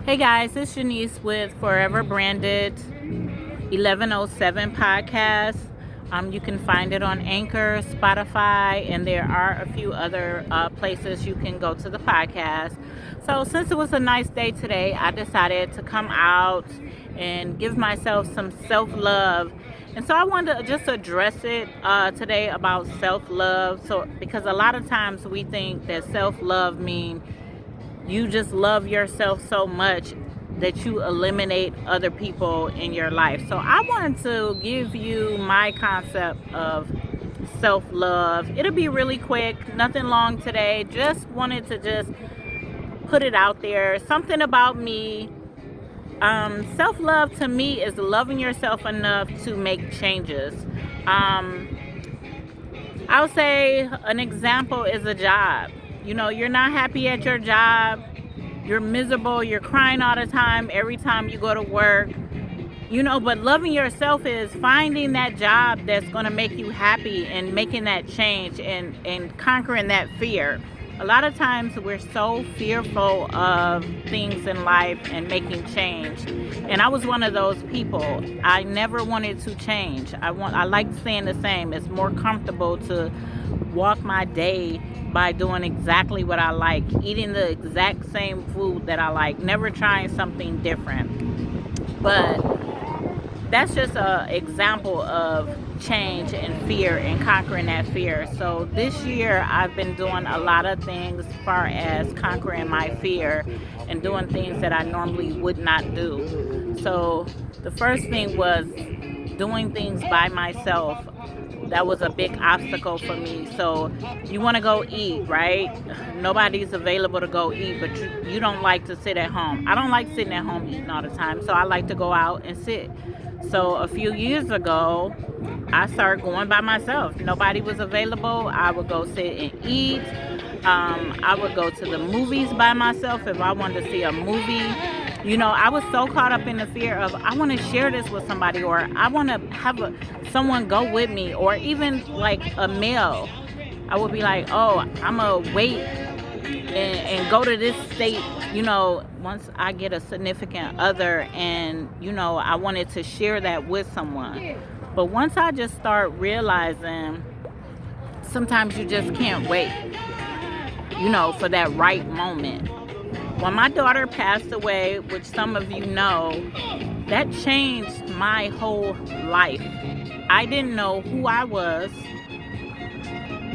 Hey guys, it's Shanice with Forever Branded 1107 podcast. You can find it on Anchor, Spotify, and there are a few other places you can go to the podcast. So, since it was a nice day today, I decided to come out and give myself some self love. And so, I wanted to just address it today about self love. So, because a lot of times we think that self love means you just love yourself so much that you eliminate other people in your life. So I wanted to give you my concept of self-love. It'll be really quick, nothing long today. Just wanted to just put it out there. Something about me. Self-love to me is loving yourself enough to make changes. I would say an example is a job. You're not happy at your job. You're miserable. You're crying all the time every time you go to work. But loving yourself is finding that job that's going to make you happy and making that change and conquering that fear. A lot of times we're so fearful of things in life and making change. And I was one of those people. I never wanted to change. I like staying the same. It's more comfortable to walk my day by doing exactly what I like, eating the exact same food that I like, never trying something different. But that's just an example of change and fear and conquering that fear. So this year I've been doing a lot of things as far as conquering my fear and doing things that I normally would not do. So the first thing was doing things by myself. That was a big obstacle for me. So you want to go eat, right? Nobody's available to go eat, but you don't like to sit at home. I don't like sitting at home eating all the time, so I like to go out and sit. So a few years ago, I started going by myself. Nobody was available. I would go sit and eat. I would go to the movies by myself if I wanted to see a movie. I was so caught up in the fear of I want to share this with somebody, or I want to have someone go with me, or even like a meal. I would be like, oh, I'm going to wait and go to this state, once I get a significant other, and, I wanted to share that with someone. But once I just start realizing sometimes you just can't wait, for that right moment. When my daughter passed away, which some of you know, that changed my whole life. I didn't know who I was.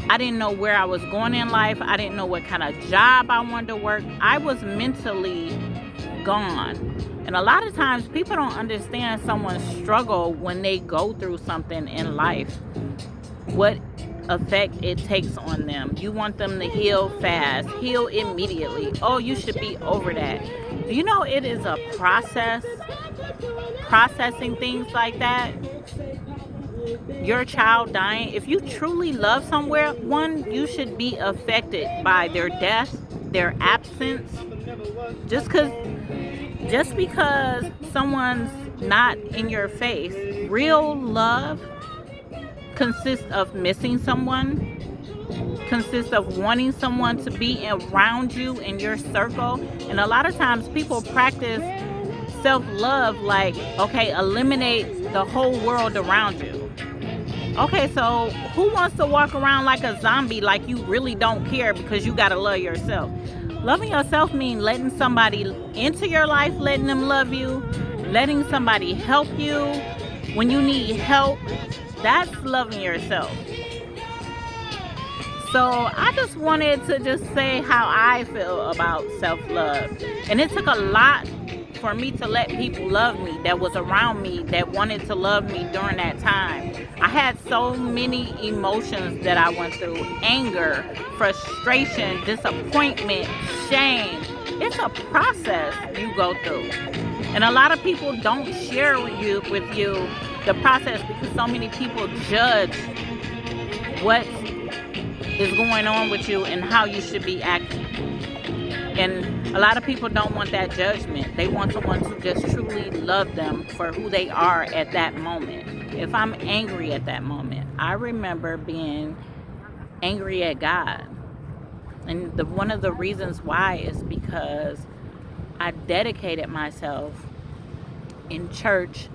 I didn't know where I was going in life. I didn't know what kind of job I wanted to work. I was mentally gone. And a lot of times people don't understand someone's struggle when they go through something in life. What effect it takes on them. You want them to heal fast, heal immediately. Oh, you should be over that. Do you know it is a processing things like that? Your child dying. If you truly love someone, you should be affected by their death, their absence. Just because someone's not in your face, real love consists of missing someone, consists of wanting someone to be around you in your circle. And a lot of times people practice self-love like, okay, eliminate the whole world around you. Okay, so who wants to walk around like a zombie, like you really don't care because you gotta love yourself? Loving yourself means letting somebody into your life, letting them love you, letting somebody help you when you need help. That's loving yourself. So I just wanted to just say how I feel about self-love. And it took a lot for me to let people love me that was around me, that wanted to love me during that time. I had so many emotions that I went through. Anger, frustration, disappointment, shame. It's a process you go through. And a lot of people don't share with you the process because so many people judge what is going on with you and how you should be acting. And a lot of people don't want that judgment. They want someone to just truly love them for who they are at that moment. If I'm angry at that moment, I remember being angry at God. And one of the reasons why is because I dedicated myself in church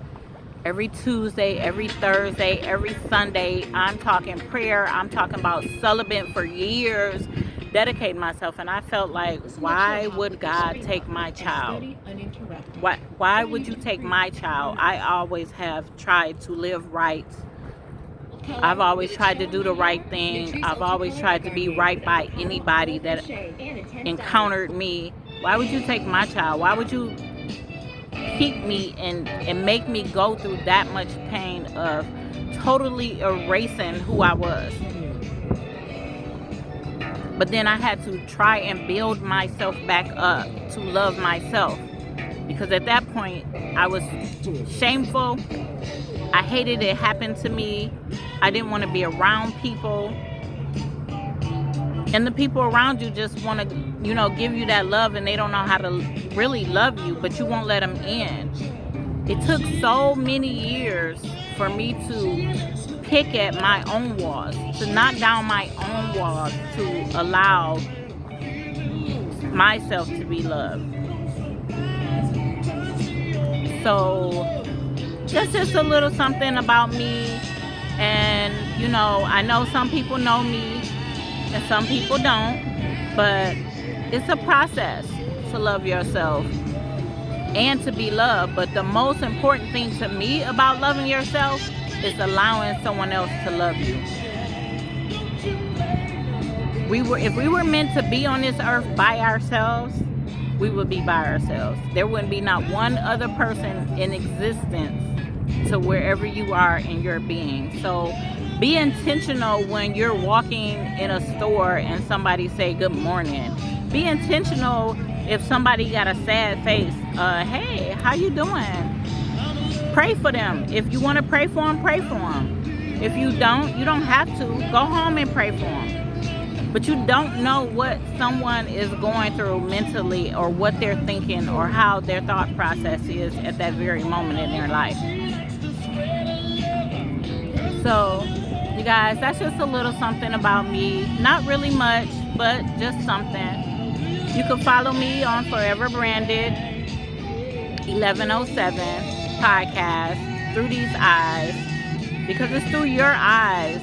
every Tuesday, every Thursday, every Sunday. I'm talking prayer. I'm talking about celibate for years, dedicating myself. And I felt like, why would God take my child? Why would you take my child? I always have tried to live right. I've always tried to do the right thing. I've always tried to be right by anybody that encountered me. Why would you take my child? Why would you keep me and make me go through that much pain of totally erasing who I was? But then I had to try and build myself back up to love myself. Because at that point, I was shameful. I hated it happened to me. I didn't want to be around people. And the people around you just want to, give you that love, and they don't know how to really love you, but you won't let them in. It took so many years for me to pick at my own walls, to knock down my own walls, to allow myself to be loved. So that's just a little something about me. And, I know some people know me and some people don't, but it's a process to love yourself and to be loved. But the most important thing to me about loving yourself is allowing someone else to love you. If we were meant to be on this earth by ourselves, we would be by ourselves. There wouldn't be not one other person in existence to wherever you are in your being. So be intentional when you're walking in a store and somebody say good morning. Be intentional if somebody got a sad face. Hey, how you doing? Pray for them. If you want to pray for them, pray for them. If you don't have to. Go home and pray for them. But you don't know what someone is going through mentally, or what they're thinking, or how their thought process is at that very moment in their life. So, you guys, that's just a little something about me. Not really much, but just something. You can follow me on Forever Branded 1107 podcast, Through These Eyes, because it's through your eyes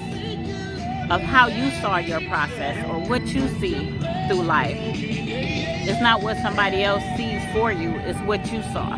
of how you saw your process, or what you see through life. It's not what somebody else sees for you, it's what you saw.